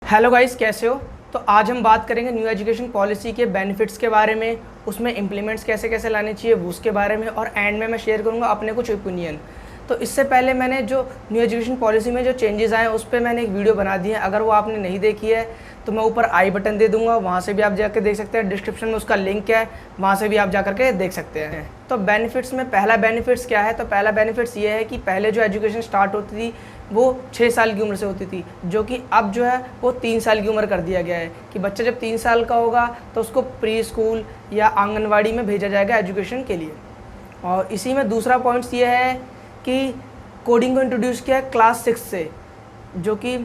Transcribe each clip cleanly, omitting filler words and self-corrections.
Hello guys, कैसे हो। तो आज हम बात करेंगे न्यू एजुकेशन पॉलिसी के बेनिफिट्स के बारे में, उसमें इम्प्लीमेंट्स कैसे कैसे लाने चाहिए वो उसके बारे में, और एंड में मैं शेयर करूंगा अपने कुछ ओपिनियन। तो इससे पहले मैंने जो न्यू एजुकेशन पॉलिसी में जो चेंजेस आए उस पर मैंने एक वीडियो बना दी है। अगर वो आपने नहीं देखी है तो मैं ऊपर आई बटन दे दूंगा, वहाँ से भी आप जाकर देख सकते हैं। डिस्क्रिप्शन में उसका लिंक है, वहाँ से भी आप जा करके देख सकते हैं। तो बेनिफिट्स में पहला बेनिफिट्स क्या है, तो पहला बेनिफिट्स ये है कि पहले जो एजुकेशन स्टार्ट होती थी वो 6 साल की उम्र से होती थी, जो कि अब जो है वो 3 साल की उम्र कर दिया गया है कि बच्चा जब 3 साल का होगा तो उसको प्री स्कूल या आंगनवाड़ी में भेजा जाएगा एजुकेशन के लिए। और इसी में दूसरा पॉइंट्स ये है कि कोडिंग को इंट्रोड्यूस किया है क्लास 6 से, जो कि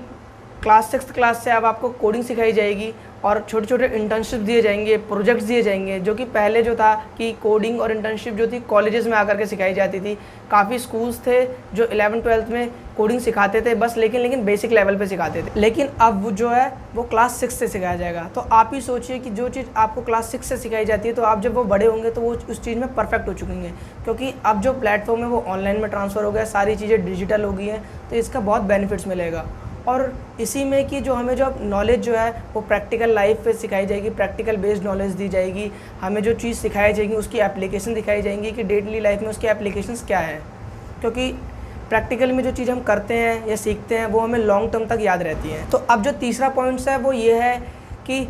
क्लास 6 क्लास से अब आपको कोडिंग सिखाई जाएगी और छोटे छोटे इंटर्नशिप दिए जाएंगे, प्रोजेक्ट्स दिए जाएंगे। जो कि पहले जो था कि कोडिंग और इंटर्नशिप जो थी कॉलेजेस में आकर के सिखाई जाती थी। काफ़ी स्कूल्स थे जो 11th-12th में कोडिंग सिखाते थे बस, लेकिन बेसिक लेवल पे सिखाते थे। लेकिन अब जो है वो क्लास 6 से सिखाया जाएगा। तो आप ही सोचिए कि जो चीज़ आपको क्लास 6 से सिखाई जाती है तो आप जब वो बड़े होंगे तो वो उस चीज़ में परफेक्ट हो चुके हैं, क्योंकि अब जो प्लेटफॉर्म है वो ऑनलाइन में ट्रांसफ़र हो गया, सारी चीज़ें डिजिटल हो गई हैं। तो इसका बहुत बेनिफिट्स मिलेगा। और इसी में कि जो हमें जो नॉलेज जो है वो प्रैक्टिकल लाइफ पे सिखाई जाएगी, प्रैक्टिकल बेस्ड नॉलेज दी जाएगी। हमें जो चीज़ सिखाई जाएगी उसकी एप्लीकेशन दिखाई जाएंगी कि डेली लाइफ में उसकी एप्लीकेशंस क्या है, क्योंकि प्रैक्टिकल में जो चीज़ हम करते हैं या सीखते हैं वो हमें लॉन्ग टर्म तक याद रहती हैं। तो अब जो तीसरा पॉइंट्स है वो ये है कि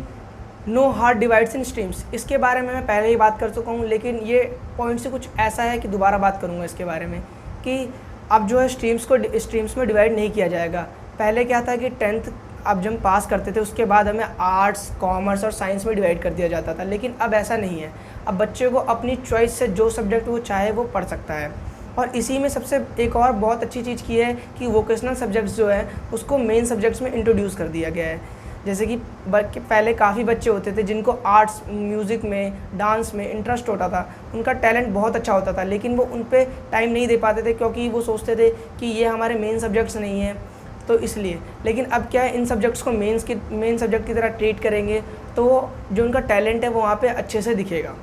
no hard divides in streams. इसके बारे में मैं पहले ही बात कर चुका हूँ, लेकिन ये पॉइंट से कुछ ऐसा है कि दोबारा बात करूँगा इसके बारे में कि अब जो है स्ट्रीम्स में डिवाइड नहीं किया जाएगा। पहले क्या था कि 10th अब जब हम पास करते थे उसके बाद हमें आर्ट्स, कॉमर्स और साइंस में डिवाइड कर दिया जाता था, लेकिन अब ऐसा नहीं है। अब बच्चे को अपनी चॉइस से जो सब्जेक्ट वो चाहे वो पढ़ सकता है। और इसी में सबसे एक और बहुत अच्छी चीज़ की है कि वोकेशनल सब्जेक्ट्स जो है उसको मेन सब्जेक्ट्स में इंट्रोड्यूस कर दिया गया है। जैसे कि पहले काफ़ी बच्चे होते थे जिनको आर्ट्स, म्यूज़िक में, डांस में इंटरेस्ट होता था, उनका टैलेंट बहुत अच्छा होता था, लेकिन वो उन पर टाइम नहीं दे पाते थे क्योंकि वो सोचते थे कि ये हमारे मेन सब्जेक्ट्स नहीं हैं, तो इसलिए। लेकिन अब क्या है, इन सब्जेक्ट्स को मेन सब्जेक्ट की तरह ट्रीट करेंगे तो जो उनका टैलेंट है वो वहाँ पे अच्छे से दिखेगा,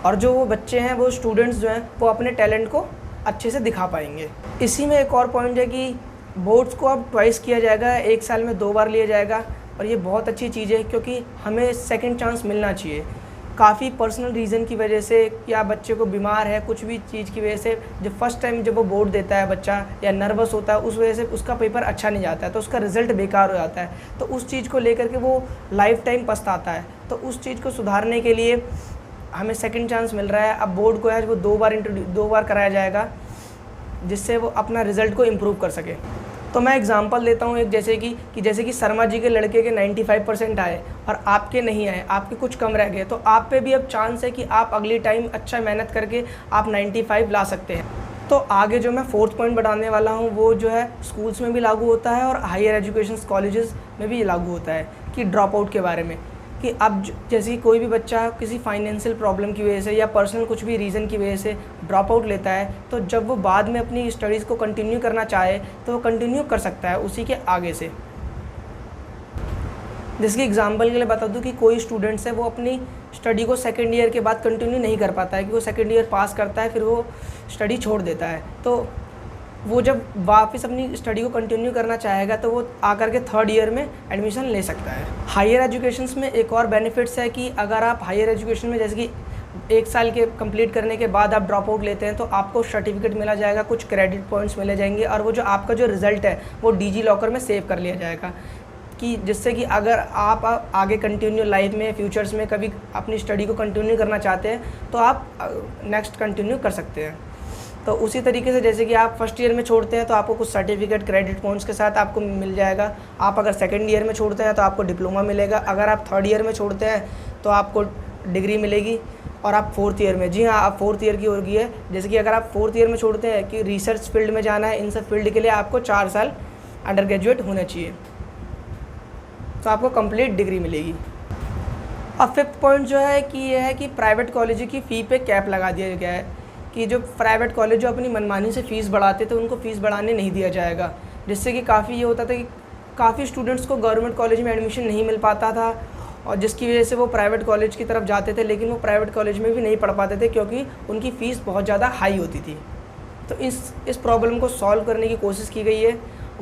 और जो वो बच्चे हैं, वो स्टूडेंट्स जो हैं, वो अपने टैलेंट को अच्छे से दिखा पाएंगे। इसी में एक और पॉइंट है कि बोर्ड्स को अब ट्वाइस किया जाएगा, 1 साल में 2 बार लिया जाएगा, और ये बहुत अच्छी चीज़ है क्योंकि हमें सेकेंड चांस मिलना चाहिए। काफ़ी पर्सनल रीज़न की वजह से या बच्चे को बीमार है, कुछ भी चीज़ की वजह से जब फर्स्ट टाइम जब वो बोर्ड देता है बच्चा या नर्वस होता है, उस वजह से उसका पेपर अच्छा नहीं जाता है तो उसका रिज़ल्ट बेकार हो जाता है। तो उस चीज़ को लेकर के वो लाइफ टाइम पछताता है। तो उस चीज़ को सुधारने के लिए हमें सेकंड चांस मिल रहा है। अब बोर्ड को है वो 2 बार कराया जाएगा, जिससे वो अपना रिज़ल्ट को इम्प्रूव कर सके। तो मैं एग्जांपल देता हूँ एक, जैसे कि शर्मा जी के लड़के के 95% आए और आपके नहीं आए, आपके कुछ कम रह गए, तो आप पे भी अब चांस है कि आप अगली टाइम अच्छा मेहनत करके आप 95 ला सकते हैं। तो आगे जो मैं 4th पॉइंट बताने वाला हूँ वो जो है स्कूल्स में भी लागू होता है और हायर एजुकेशन कॉलेजेस में भी लागू होता है, कि ड्रॉप आउट के बारे में। कि अब जैसे कोई भी बच्चा किसी फाइनेंशियल प्रॉब्लम की वजह से या पर्सनल कुछ भी रीज़न की वजह से ड्रॉप आउट लेता है, तो जब वो बाद में अपनी स्टडीज़ को कंटिन्यू करना चाहे तो वो कंटिन्यू कर सकता है उसी के आगे से। जैसे कि एग्जांपल के लिए बता दूं कि कोई स्टूडेंट्स है वो अपनी स्टडी को सेकेंड ईयर के बाद कंटिन्यू नहीं कर पाता है, कि वो सेकेंड ईयर पास करता है फिर वो स्टडी छोड़ देता है। तो वो जब वापस अपनी स्टडी को कंटिन्यू करना चाहेगा तो वो आकर के 3rd ईयर में एडमिशन ले सकता है। हायर एजुकेशंस में एक और बेनिफिट्स है कि अगर आप हायर एजुकेशन में जैसे कि 1 साल के कंप्लीट करने के बाद आप ड्रॉप आउट लेते हैं तो आपको सर्टिफिकेट मिला जाएगा, कुछ क्रेडिट पॉइंट्स मिले जाएंगे, और वो जो आपका जो रिज़ल्ट है वो डिजी लॉकर में सेव कर लिया जाएगा, कि जिससे कि अगर आप आगे कंटिन्यू लाइफ में फ्यूचर्स में कभी अपनी स्टडी को कंटिन्यू करना चाहते हैं तो आप नेक्स्ट कंटिन्यू कर सकते हैं। तो उसी तरीके से जैसे कि आप फर्स्ट ईयर में छोड़ते हैं तो आपको कुछ सर्टिफिकेट क्रेडिट पॉइंट्स के साथ आपको मिल जाएगा। आप अगर सेकंड ईयर में छोड़ते हैं तो आपको डिप्लोमा मिलेगा, अगर आप 3rd ईयर में छोड़ते हैं तो आपको डिग्री मिलेगी, और आप 4th ईयर में, जी हाँ, आप 4th ईयर की होगी है। जैसे कि अगर आप 4th ईयर में छोड़ते हैं कि रिसर्च फील्ड में जाना है, इन सब फील्ड के लिए आपको 4 साल अंडर ग्रेजुएट होना चाहिए, तो आपको कंप्लीट डिग्री मिलेगी। अब 5th पॉइंट जो है कि ये है कि प्राइवेट कॉलेज की फ़ी पे कैप लगा दिया गया है, कि जो प्राइवेट कॉलेज जो अपनी मनमानी से फ़ीस बढ़ाते थे उनको फ़ीस बढ़ाने नहीं दिया जाएगा, जिससे कि काफ़ी ये होता था कि काफ़ी स्टूडेंट्स को गवर्नमेंट कॉलेज में एडमिशन नहीं मिल पाता था, और जिसकी वजह से वो प्राइवेट कॉलेज की तरफ जाते थे, लेकिन वो प्राइवेट कॉलेज में भी नहीं पढ़ पाते थे क्योंकि उनकी फ़ीस बहुत ज़्यादा हाई होती थी। तो इस प्रॉब्लम को सॉल्व करने की कोशिश की गई है।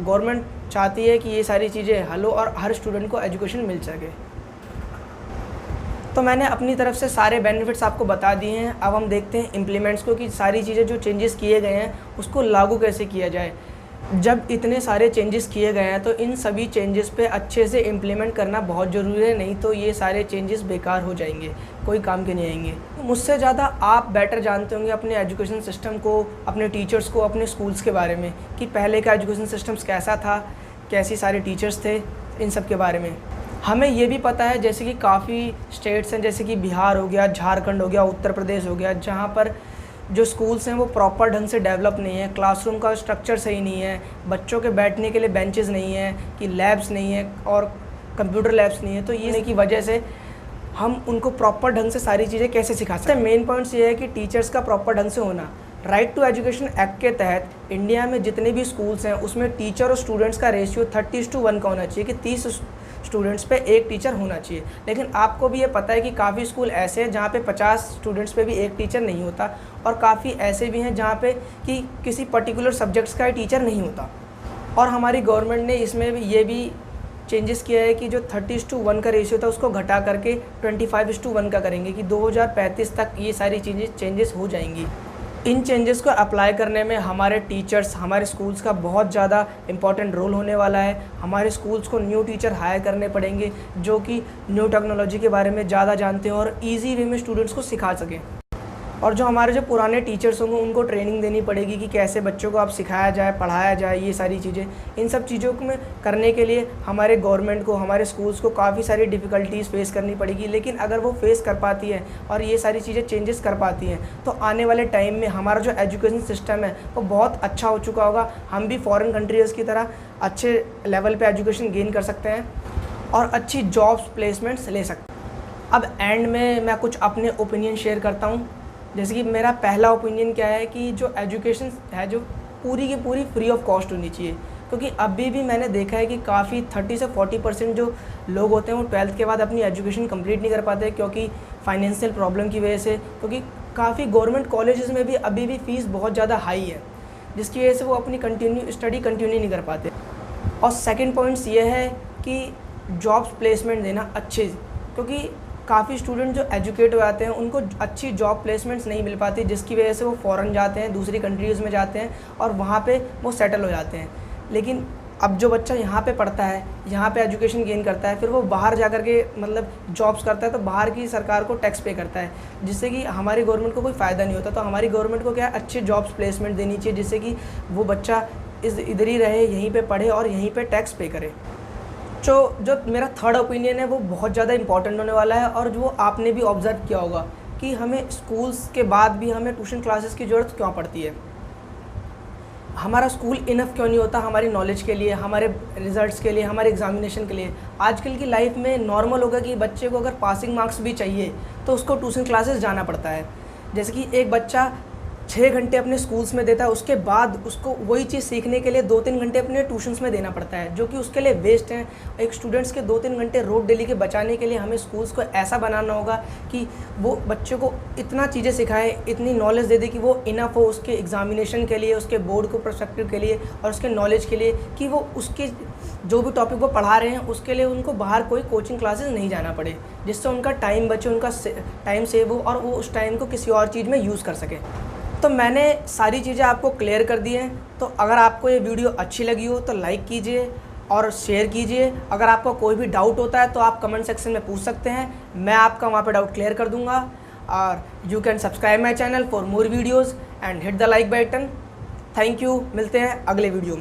गवर्नमेंट चाहती है कि ये सारी चीज़ें हल हो और हर स्टूडेंट को एजुकेशन मिल सके। तो मैंने अपनी तरफ से सारे बेनिफिट्स आपको बता दिए हैं। अब हम देखते हैं इम्प्लीमेंट्स को, कि सारी चीज़ें जो चेंजेस किए गए हैं उसको लागू कैसे किया जाए। जब इतने सारे चेंजेस किए गए हैं तो इन सभी चेंजेस पे अच्छे से इम्प्लीमेंट करना बहुत ज़रूरी है, नहीं तो ये सारे चेंजेस बेकार हो जाएंगे, कोई काम के नहीं आएंगे। मुझसे ज़्यादा आप बेटर जानते होंगे अपने एजुकेशन सिस्टम को, अपने टीचर्स को, अपने स्कूल्स के बारे में, कि पहले का एजुकेशन सिस्टम्स कैसा था, कैसी सारे टीचर्स थे, इन सब के बारे में हमें ये भी पता है। जैसे कि काफ़ी स्टेट्स हैं, जैसे कि बिहार हो गया, झारखंड हो गया, उत्तर प्रदेश हो गया, जहाँ पर जो स्कूल्स हैं वो प्रॉपर ढंग से डेवलप नहीं है, क्लासरूम का स्ट्रक्चर सही नहीं है, बच्चों के बैठने के लिए बेंचेस नहीं है, कि लैब्स नहीं है और कंप्यूटर लैब्स नहीं है। तो ये की वजह से हम उनको प्रॉपर ढंग से सारी चीज़ें कैसे सिखा सकते हैं। मेन पॉइंट्स ये है कि टीचर्स का प्रॉपर ढंग से होना। राइट टू एजुकेशन एक्ट के तहत इंडिया में जितने भी स्कूल्स हैं उसमें टीचर और स्टूडेंट्स का रेशियो 30:1 का होना चाहिए, कि 30 स्टूडेंट्स पे एक टीचर होना चाहिए। लेकिन आपको भी ये पता है कि काफ़ी स्कूल ऐसे हैं जहाँ पे 50 स्टूडेंट्स पे भी एक टीचर नहीं होता, और काफ़ी ऐसे भी हैं जहाँ पे कि किसी पर्टिकुलर सब्जेक्ट्स का टीचर नहीं होता। और हमारी गवर्नमेंट ने इसमें भी ये भी चेंजेस किया है कि जो 30:1 का रेशियो था उसको घटा करके 25:1 का करेंगे, कि 2035 तक ये सारी चेंजेस हो जाएंगी। इन चेंजेस को अप्लाई करने में हमारे टीचर्स, हमारे स्कूल्स का बहुत ज़्यादा इम्पॉर्टेंट रोल होने वाला है। हमारे स्कूल्स को न्यू टीचर हायर करने पड़ेंगे जो कि न्यू टेक्नोलॉजी के बारे में ज़्यादा जानते हैं और ईजी वे में स्टूडेंट्स को सिखा सकें। और जो हमारे जो पुराने टीचर्स होंगे उनको ट्रेनिंग देनी पड़ेगी कि कैसे बच्चों को अब सिखाया जाए, पढ़ाया जाए, ये सारी चीज़ें। इन सब चीज़ों में करने के लिए हमारे गवर्नमेंट को, हमारे स्कूल्स को काफ़ी सारी डिफ़िकल्टीज़ फेस करनी पड़ेगी। लेकिन अगर वो फेस कर पाती है और ये सारी चीज़ें चेंजेस कर पाती हैं तो आने वाले टाइम में हमारा जो एजुकेशन सिस्टम है वो बहुत अच्छा हो चुका होगा। हम भी फॉरेन कंट्रीज़ की तरह अच्छे लेवल पर एजुकेशन गेन कर सकते हैं और अच्छी जॉब्स प्लेसमेंट्स ले सकते हैं। अब एंड में मैं कुछ अपने ओपिनियन शेयर करता हूँ। जैसे कि मेरा पहला ओपिनियन क्या है कि जो एजुकेशन है जो पूरी की पूरी फ्री ऑफ कॉस्ट होनी चाहिए, क्योंकि अभी भी मैंने देखा है कि काफ़ी 30 से 40% जो लोग होते हैं वो 12th के बाद अपनी एजुकेशन कंप्लीट नहीं कर पाते, क्योंकि फाइनेंशियल प्रॉब्लम की वजह से। क्योंकि काफ़ी गवर्नमेंट कॉलेजेस में भी अभी भी फ़ीस बहुत ज़्यादा हाई है, जिसकी वजह से वो अपनी स्टडी कंटिन्यू नहीं कर पाते। और सेकेंड पॉइंट्स ये है कि जॉब्स प्लेसमेंट देना अच्छे, क्योंकि काफ़ी स्टूडेंट जो एजुकेट हो जाते हैं उनको अच्छी जॉब प्लेसमेंट्स नहीं मिल पाती, जिसकी वजह से वो फ़ॉरेन जाते हैं, दूसरी कंट्रीज़ में जाते हैं और वहाँ पे वो सेटल हो जाते हैं। लेकिन अब जो बच्चा यहाँ पे पढ़ता है, यहाँ पे एजुकेशन गेन करता है, फिर वो बाहर जा कर के मतलब जॉब्स करता है तो बाहर की सरकार को टैक्स पे करता है, जिससे कि हमारी गवर्नमेंट को कोई फ़ायदा नहीं होता। तो हमारी गवर्नमेंट को क्या है, अच्छे जॉब्स प्लेसमेंट देनी चाहिए, जिससे कि वो बच्चा इधर ही रहे, यहीं पर पढ़े और यहीं पर टैक्स पे करे। जो मेरा थर्ड ओपिनियन है वो बहुत ज़्यादा इंपॉर्टेंट होने वाला है, और जो आपने भी ऑब्ज़र्व किया होगा कि हमें स्कूल्स के बाद भी हमें ट्यूशन क्लासेस की ज़रूरत क्यों पड़ती है। हमारा स्कूल इनफ क्यों नहीं होता हमारी नॉलेज के लिए, हमारे रिजल्ट्स के लिए, हमारे एग्जामिनेशन के लिए। आजकल की लाइफ में नॉर्मल होगा कि बच्चे को अगर पासिंग मार्क्स भी चाहिए तो उसको ट्यूशन क्लासेस जाना पड़ता है। जैसे कि एक बच्चा 6 घंटे अपने स्कूल्स में देता है, उसके बाद उसको वही चीज़ सीखने के लिए 2-3 घंटे अपने ट्यूशन्स में देना पड़ता है, जो कि उसके लिए वेस्ट हैं। एक स्टूडेंट्स के 2-3 घंटे रोज डेली के बचाने के लिए हमें स्कूल्स को ऐसा बनाना होगा कि वो बच्चे को इतना चीज़ें सिखाए, इतनी नॉलेज दे दे कि वो इनफ हो उसके एग्जामिनेशन के लिए, उसके बोर्ड को पर्सपेक्टिव के लिए और उसके नॉलेज के लिए, कि वो उसके जो भी टॉपिक वो पढ़ा रहे हैं उसके लिए उनको बाहर कोई कोचिंग क्लासेस नहीं जाना पड़े, जिससे उनका टाइम बचे, उनका टाइम सेव हो और वो उस टाइम को किसी और चीज़ में यूज़ कर सके। तो मैंने सारी चीज़ें आपको क्लियर कर दी हैं। तो अगर आपको ये वीडियो अच्छी लगी हो तो लाइक कीजिए और शेयर कीजिए। अगर आपका कोई भी डाउट होता है तो आप कमेंट सेक्शन में पूछ सकते हैं, मैं आपका वहाँ पे डाउट क्लियर कर दूँगा। और you can subscribe my channel for more videos and hit the like button. Thank you, मिलते हैं अगले वीडियो में।